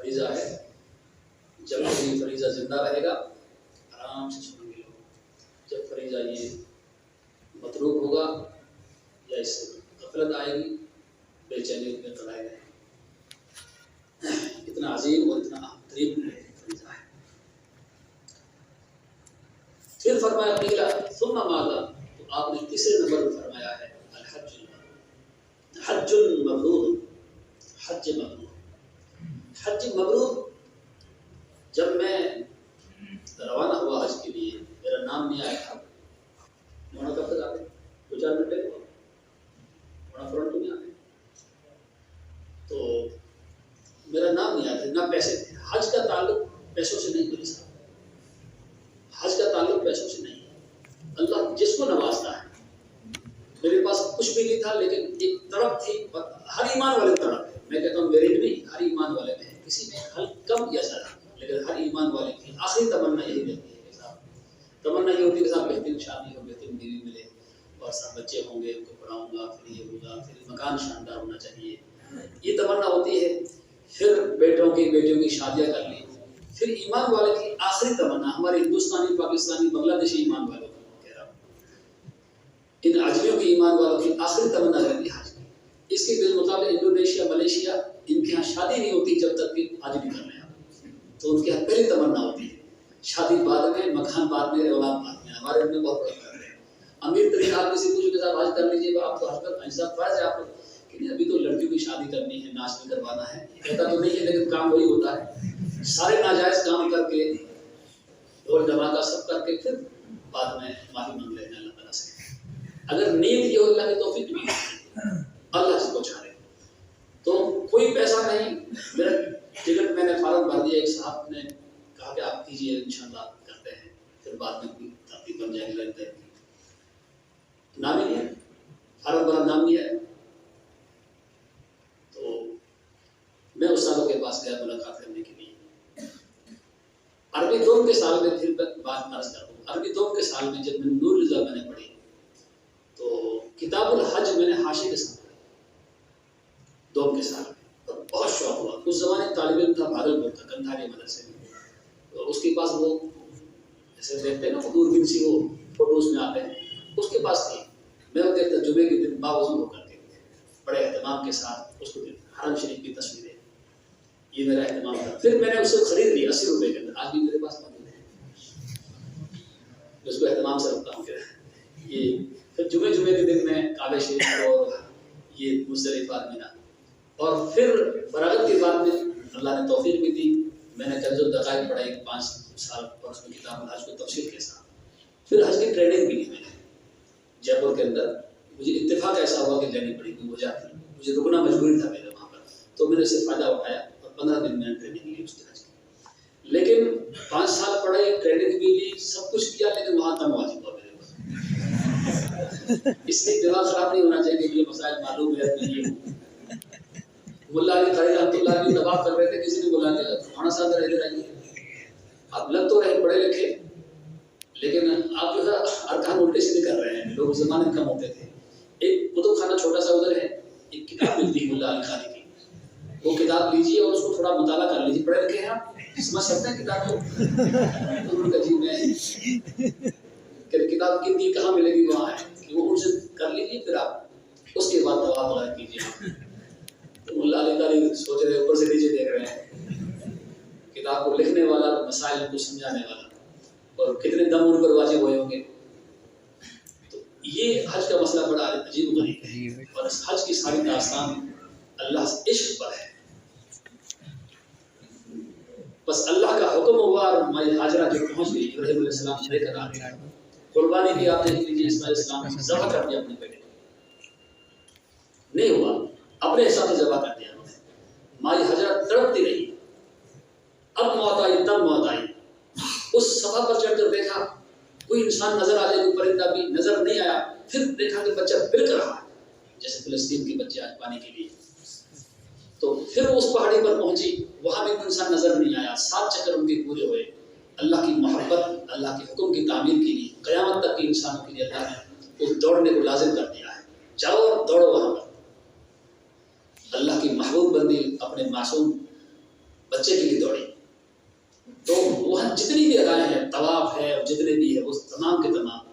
فریضہ ہے، جب یہ فریضہ زندہ رہے گا آرام سے سنیں گے لوگ، جب فریضہ یہ متروک ہوگا یا اس سے غفلت آئے گی بے چینی میں کڑائے گئے۔ اتنا عظیم اور اتنا اہم ترین فریضہ ہے۔ پھر فرمایا قیلا ثم ماذا، تو آپ نے تیسرے نمبر پر فرمایا ہے الحج المبرور، حج المبرور، حج مبرور۔ حج مبرور، جب میں روانہ ہوا حج کے لیے میرا نام نہیں آیا تھا، مولانا کب تک آتے 2-4 گھنٹے ہوا مولانا فرنٹ میں آتے، تو میرا نام نہیں آیا تھا، نہ پیسے تھے۔ حج کا تعلق پیسوں سے نہیں، میرے ساتھ حج کا تعلق پیسوں سے نہیں ہے۔ اللہ جس کو نوازتا ہے، میرے پاس کچھ بھی نہیں تھا لیکن ایک تڑپ تھی، ہر ایمان والے تڑپ ہے، میں کہتا ہوں میرے نہیں، ہر ایمان والے میں ہے، کسی میں کم یا زیادہ، لیکن ہر ایمان والے کی آخری تمنا یہی رہتی ہے کہ صاحب تمنا یہ ہوتی ہے کہ صاحب بہترین شادی ہو، بہترین بیوی ملے اور سب بچے ہوں گے، ان کو پڑھاؤں گا، پھر یہ ہوگا، پھر مکان شاندار ہونا چاہیے، یہ تمنا ہوتی ہے۔ پھر بیٹوں کی بیٹیوں کی شادیاں کر لی، پھر ایمان والے کی آخری تمنا، ہمارے ہندوستانی، پاکستانی، بنگلہ دیشی ایمان والوں کو کہہ رہا ہوں، ان اجمیوں کی ایمان والوں کی آخری تمنا رہتی ہے حج کی۔ اس کے بالمقابل انڈونیشیا، ملیشیا، ان کے یہاں شادی نہیں ہوتی جب تک کہ حج نہیں کر لیں آپ، تو ان کے یہاں پہلی تمنا ہوتی ہے شادی بعد میں، مکان بعد میں، اولاد بعد میں۔ ہمارے ان میں بہت بڑا فرق ہے۔ امیر ترین آدمی سے پوچھو کہ صاحب حج کر لیجیے، آپ تو حج کا حساب فرض ہے آپ کو، کہ ابھی تو لڑکیوں کی شادی کرنی ہے، ناچ بھی کروانا ہے، کہتا تو نہیں ہے لیکن کام وہی ہوتا ہے، سارے ناجائز کام کر کے ڈھول دھماکہ سب کر کے پھر بعد میں معافی مانگ لینا اللہ تعالیٰ سے۔ اگر نیت یہ ہو اللہ کی توفیق بھی اللہ سے کو چاہے تو کوئی پیسہ نہیں، میرا ٹکٹ میں نے فارم بھر دیا، ایک صاحب نے کہا کہ آپ کیجیے انشاءاللہ کرتے ہیں، پھر بعد میں کوئی ترتیب بن جائے گی، لگتا ہے نام ہی نہیں ہے، فارم بھرا نام نہیں ہے، تو میں استادوں کے پاس گیا ملاقات کرنے کے لیے۔ عربی دوم کے سال میں پھر بات عرض کروں، عربی دوم کے سال میں جب میں نے نور رضا میں نے پڑھی تو کتاب الحج میں نے حاشیے کے ساتھ پڑھی دوم کے سال میں، اور بہت شوق ہوا۔ اس زمانے طالب علم تھا، بھاگلپور تھا، گندھاری مدرسے میں، تو اس کے پاس وہ جیسے دیکھتے ہیں نا دوربین سی وہ فوٹوز میں آتے ہیں، اس کے پاس تھی، میں وہ دیکھتا جمعے کے دن باوضو ہو کر کے بڑے اہتمام کے ساتھ اس کو حرم شریف کی تصویریں، یہ میرا اہتمام تھا۔ پھر میں نے اس کو خرید لی 80 روپے کے اندر، آج بھی میرے پاس موجود ہے، اس کو اہتمام سے رکھتا ہوں کہ یہ۔ پھر جمعے کے دن میں کعبہ شریف اور یہ مزدلفہ مینا، اور پھر فراغت کے بعد میں اللہ نے توفیق بھی دی، میں نے کنز الدقائق پڑھائی 5 سال، اور اس میں کتاب الحج کو تفصیل کے ساتھ، پھر حج کی ٹریننگ بھی لی میں نے جے پور کے اندر، مجھے اتفاق ایسا ہوا کہ لینی پڑی کوئی وجہ تھی، مجھے رکنا مجبوری تھا میرے وہاں پر، تو میں نے اس سے فائدہ اٹھایا اور 15 دن میں نے ٹریننگ لی اس کے حج کی۔ لیکن 5 سال پڑھائی، ٹریننگ بھی لی، سب کچھ کیا، لیکن وہاں دم واجب ہوا میرے اوپر۔ اس لیے دماغ خراب نہیں ہونا چاہیے کہ یہ مسائل معلوم ہے یہ ملا علی قاری رحمۃ اللہ علیہ دباؤ کر رہے تھے، کسی نے بلا دیا تھوڑا سا ادھر ادھر آئیے، آپ لگ تو رہے پڑھے لکھے لیکن آپ جو ہے ارکان الٹے سیدھے کر رہے ہیں، لوگ اس زمانے میں کم ہوتے تھے۔ ایک کتب خانہ چھوٹا سا ادھر ہے، ایک کتاب ملتی ہے ملا علی قاری کی، وہ کتاب لیجیے اور اس کو تھوڑا مطالعہ کر لیجیے، پڑھے لکھے ہیں آپ سمجھ سکتے ہیں کتاب کو، انہوں نے کہا جی میں کہ کتاب کتنی کہاں ملے گی وہاں ہے، کہ وہ ان سے کر لیجیے، پھر آپ اس کے بعد دوا وغیرہ کیجیے۔ تو ملا علی قاری سوچ رہے اوپر سے نیچے دیکھ رہے ہیں، کتاب کو لکھنے والا، مسائل کو سمجھانے والا، اور کتنے دم ان پر واجب ہوئے ہوں گے۔ تو یہ حج کا مسئلہ بڑا عجیب و غریب ہے، اور اس حج کی ساری داستان اللہ سے عشق پر ہے۔ بس اللہ کا حکم ہوا اور مائی ہاجرہ جو پہنچ گئی، ابراہیم علیہ السلام لے کر آ گئے، قربانی بھی آپ دیکھ لیجیے، اسماعیل علیہ السلام نے ذبح کر دیا اپنے بیٹے کو، نہیں ہوا، اپنے حساب سے ذبح کر دیا، مائی ہاجرہ تڑپتی رہی، اب موت آئی تب موت آئی، اس صفحہ پر چڑھ کر دیکھا کوئی انسان نظر آ جائے، کوئی پرندہ بھی نظر نہیں آیا، پھر دیکھا کہ بچہ بلک رہا ہے جیسے فلسطین کے بچے آج پانی کے لیے، تو پھر اس پہاڑی پر پہنچی، وہاں بھی کوئی انسان نظر نہیں آیا، 7 چکر ان کے پورے ہوئے، اللہ کی محبت، اللہ کے حکم کی تعمیر کے لیے قیامت تک کے انسانوں کے لیے اللہ نے اس دوڑنے کو لازم کر دیا ہے، جاؤ اور دوڑو وہاں پر، اللہ کی محبوب بندی اپنے معصوم بچے کے لیے دوڑی. تو وہاں جتنی بھی ادائیں ہیں، طواف ہے، جتنے بھی ہے، وہ تمام کے تمام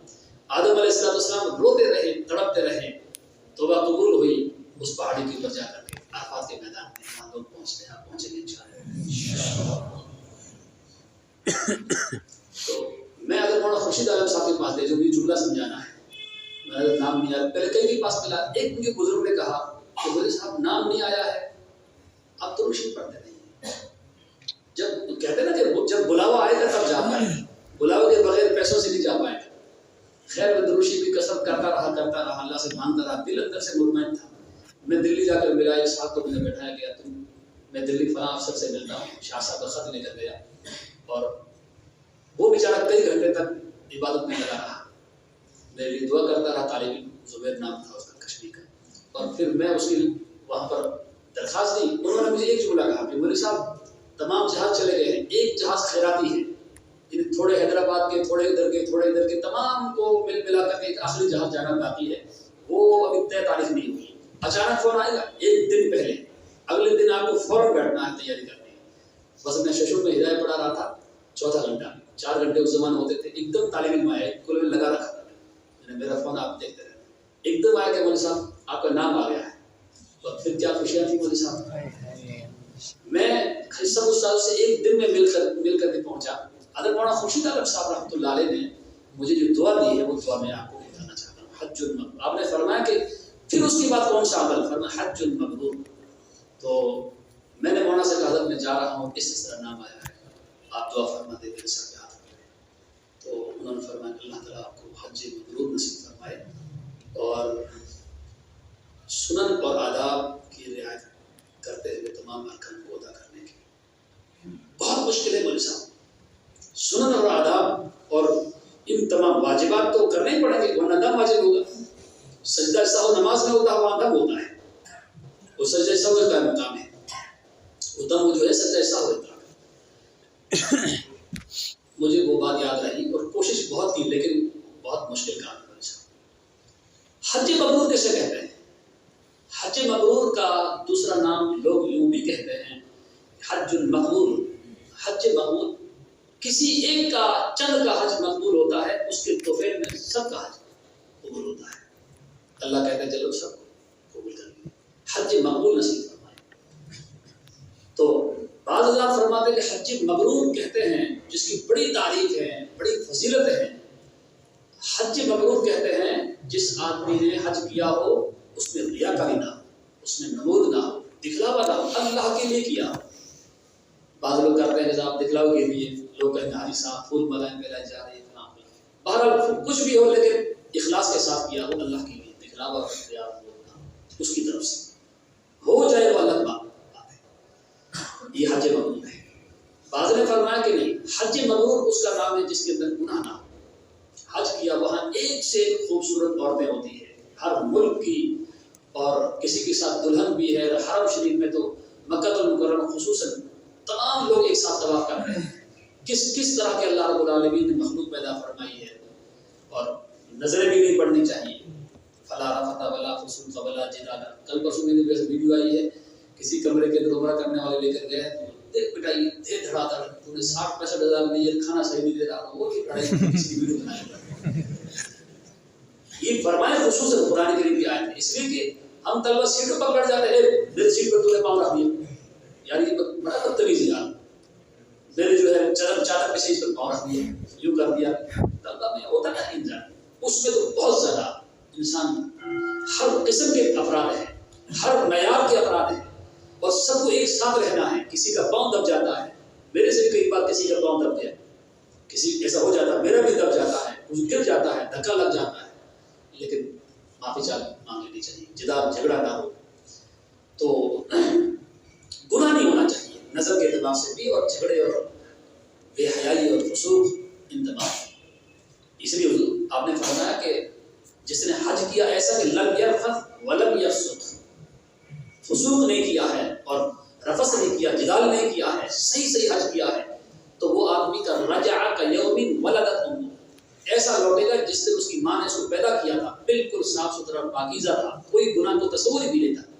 آدم علیہ السلام روتے رہے، تڑپتے رہے. توبہ قبول ہوئی اس پہاڑی کے اوپر جا کر کے، عرفات کے میدان میں. وہاں لوگ پہنچتے ہیں، پہنچیں گے انشاءاللہ. تو میں اگر مولانا خورشید عالم صاحب کے پاس لے جو بھی جملہ سمجھانا ہے، میرا نام نہیں آیا، پہلے کئی کے پاس ملا. ایک مجھے بزرگ نے کہا کہ مولوی صاحب نام نہیں آیا ہے، اب تو رشید پڑھتے نہیں. جب کہتے ہیں نا کہ جب بلاوا آئے گا تب جا پائے، بلاوے کے بغیر پیسوں سے نہیں جا پائے. خیر میں دروشی بھی کثرت کرتا رہا، اللہ سے مانگتا رہا، دل اندر سے مطمئن تھا. میں دلی جا کر ملا، ایک صاحب کو میں نے بٹھایا گیا، میں دلی فلاں افسر سے ملتا ہوں، شاہ صاحب کا خط لے کر گیا. اور وہ بیچارہ کئی گھنٹے تک عبادت میں لگا رہا، میرے لیے دعا کرتا رہا. طالب علم زبیر نام تھا اس کا، کشمیر کا. اور پھر میں اس کی وہاں پر درخواست دی. انہوں نے مجھے ایک جملہ کہا کہ مولوی صاحب تمام جہاز چلے گئے ہیں، ایک جہاز خیراتی ہے، تھوڑے حیدرآباد کے، تھوڑے ادھر کے، تھوڑے ادھر کے، تمام کو مل ملا کر کے ایک آخری جہاز جانا باقی ہے، وہ ابھی طے تاریخ نہیں ہوئی. اچانک فون آئے گا ایک دن پہلے، اگلے دن آپ کو فوراً بیٹھنا ہے، تیاری کرنی ہے. بس میں ششور میں ہدایت پڑھا رہا تھا، چوتھا گھنٹہ، 4 گھنٹے اس زمانے ہوتے تھے. ایک دم طالب علم آیا، کل میں لگا رکھا تھا، میں نے میرا فون آپ دیکھتے رہے. ایک دم آیا کہ مولوی صاحب آپ کا نام آ گیا ہے. اور پھر کیا خوشیاں تھی مولوی صاحب. میں سب استاد سے ایک دن میں مل کر کے پہنچا. اگر مولانا خورشید عالم صاحب رحمۃ اللہ علیہ نے مجھے جو دعا دی ہے، وہ دعا میں آپ کو بتانا چاہتا ہوں. حج المبرور. آپ نے فرمایا کہ پھر اس کے بعد کون سا عمل؟ فرمایا حج المبرور. تو میں نے مولانا سے کہا میں جا رہا ہوں، اس طرح نام آیا ہے، آپ دعا فرما دیں، میرے ساتھ ہاتھ کریں. تو انہوں نے فرمایا کہ اللہ تعالیٰ آپ کو حج مبرور نصیب فرمائے اور سنن اور آداب کی رعایت کرتے ہوئے تمام ارکان کو ادا کرنے کی. بہت مشکل ہے مولوی صاحب، سنن اور آداب اور ان تمام واجبات تو کرنے ہی پڑیں گے، ورنہ دم واجب ہوگا. سجدہ سہو نماز میں ہوتا ہے، وہاں دم ہوتا ہے، وہ سجدہ سہو کا مقام ہے، وہ دم جو ہے سجدہ سہو ہوتا ہے. مجھے وہ بات یاد رہی اور کوشش بہت کی، لیکن بہت مشکل کام ہے مولوی صاحب. حج مبرور کیسے کہتے ہیں؟ حج مبرور کا دوسرا نام لوگ یوں بھی کہتے ہیں حج المقبول. حج مقبول کسی ایک کا، چند کا حج مقبول ہوتا ہے، اس کے توفیل میں سب کا حج قبول ہوتا ہے. اللہ کہتا ہے چلو سب کو قبول کر لیں، حج مقبول نصیب فرمائے. تو بعض اللہ فرماتے ہیں کہ حج مبرور کہتے ہیں جس کی بڑی تعریف ہے، بڑی فضیلت ہے. حج مبرور کہتے ہیں جس آدمی نے حج کیا ہو اس میں ریاکاری نہ ہو، اس میں نمود نہ ہو، دکھلاوا نہ ہو، اللہ کے لیے کیا. بعض لوگ کرتے ہیں جیسا آپ دکھلاؤ کے لیے، لوگ کہتے ہیں حاجی صاحب پھول ملائیں پھیلائی جا رہی ہے. بہرحال کچھ بھی ہو لیکن اخلاص کے ساتھ کیا ہو اللہ کے لیے، دکھلاوا اس کی طرف سے ہو جائے وہ الگ بات ہے. یہ حج مبرور ہے. بعض نے فرمایا کہ نہیں، حج مبرور اس کا نام ہے جس کے اندر گناہ نہ ہو. حج کیا وہاں ایک سے ایک خوبصورت عورتیں ہوتی ہیں ہر ملک کی، اور کسی کے ساتھ دلہن بھی ہے. حرم شریف میں تو مکہ المکرمہ خصوصاً تمام لوگ ایک ساتھ طواف کر رہے ہیں. کس طرح کے اللہ رب العالمین نے مخلوق پیدا فرمائی ہے، اور نظریں بھی نہیں پڑنی چاہیے. فلا رفث ولا فسوق ولا جدال. کل پرسوں میں نے ویڈیو آئی ہے، کسی کمرے کے اندر عمرہ کرنے والے لے کر گئے، دیکھ بیٹا یہ دے دھڑا دھڑ، تو نے 60-65 لیے، کھانا صحیح نہیں دے رہا، وہ کی لڑائی کسی ویڈیو بنائی. یہ فرمائے خصوصاً قرآن کریم کی آیت ہے، اس لیے کہ ہم طلبہ سیٹوں پر بیٹھ جاتے ہیں، میری سیٹ پر تو نے پاؤں رکھ دیا، یعنی یہ بڑا بدتمیز ہے یار، میرے جو ہے چادر پہ سے اس پر پاؤں رکھ دیا، یوں کر دیا. طلبہ میں ہوتا نا انجان، اس میں تو بہت زیادہ انسان ہر قسم کے افراد ہیں، ہر معیار کے افراد ہیں، اور سب کو ایک ساتھ رہنا ہے. کسی کا پاؤں دب جاتا ہے، میرے سے کئی بار کسی کا پاؤں دب گیا، کسی ایسا ہو جاتا ہے، میرا بھی دب جاتا ہے، کچھ گر جاتا ہے، دھکا لگ جاتا ہے، لیکن معافی مانگ لینی چاہیے، جھگڑا نہ ہو. تو گناہ نہیں ہونا چاہیے نظر کے اعتبار سے بھی، اور جھگڑے اور بے حیائی اور فسوق ان تمام. اس لیے حضور آپ نے فرمایا کہ جس نے حج کیا ایسا کہ لم یرفث ولم یفسق، فسوق نہیں کیا ہے اور رفث نہیں کیا، جدال نہیں کیا ہے، صحیح حج کیا ہے، تو وہ آدمی کا رجع کیوم ولدت امہ، ایسا لوٹے گا جس دن اس کی ماں نے اس کو پیدا کیا تھا، بالکل صاف ستھرا پاکیزہ تھا، کوئی گناہ کو تصور ہی بھی نہیں تھا.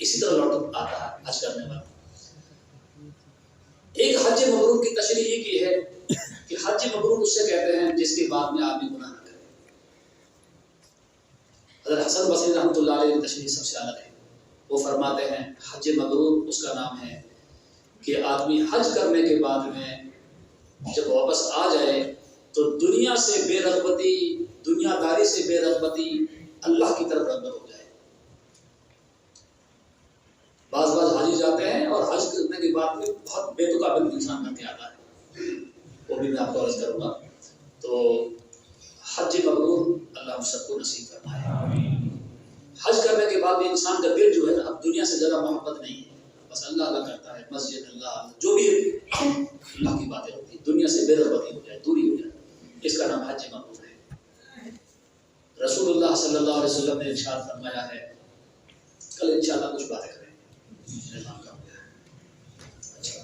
اسی طرح لوٹ آتا ہے حج کرنے والا. ایک حج مبرور کی تشریح یہ کی ہے کہ حج مبرور اس سے کہتے ہیں جس کے بعد میں آدمی گناہ نہ کرے. حضرت حسن بصری رحمۃ اللہ علیہ کی تشریح سب سے الگ ہے. وہ فرماتے ہیں حج مبرور اس کا نام ہے کہ آدمی حج کرنے کے بعد میں جب واپس آ جائے تو دنیا سے بے رغبتی، دنیا داری سے بے رغبتی، اللہ کی طرف رغبت ہو جائے. بعض حاجی جاتے ہیں اور حج کرنے کے بعد میں بہت بے تقابل انسان بن کے آتا ہے، وہ بھی میں آپ کو عرض کروں گا. تو حج مبرور اللہ ہم سب کو نصیب فرمائے. حج کرنے کے بعد بھی انسان کا دل جو ہے نا اب دنیا سے زیادہ محبت نہیں ہے، بس اللہ اللہ کرتا ہے، مسجد اللہ جو بھی اللہ کی باتیں ہوتی ہیں، دنیا سے بے رغبتی ہو جائے، دوری ہو جائے، اس کا نام حج مبرور ہے. رسول اللہ صلی اللہ علیہ وسلم نے ارشاد فرمایا ہے، کل انشاءاللہ کچھ باتیں کریں گے. اچھا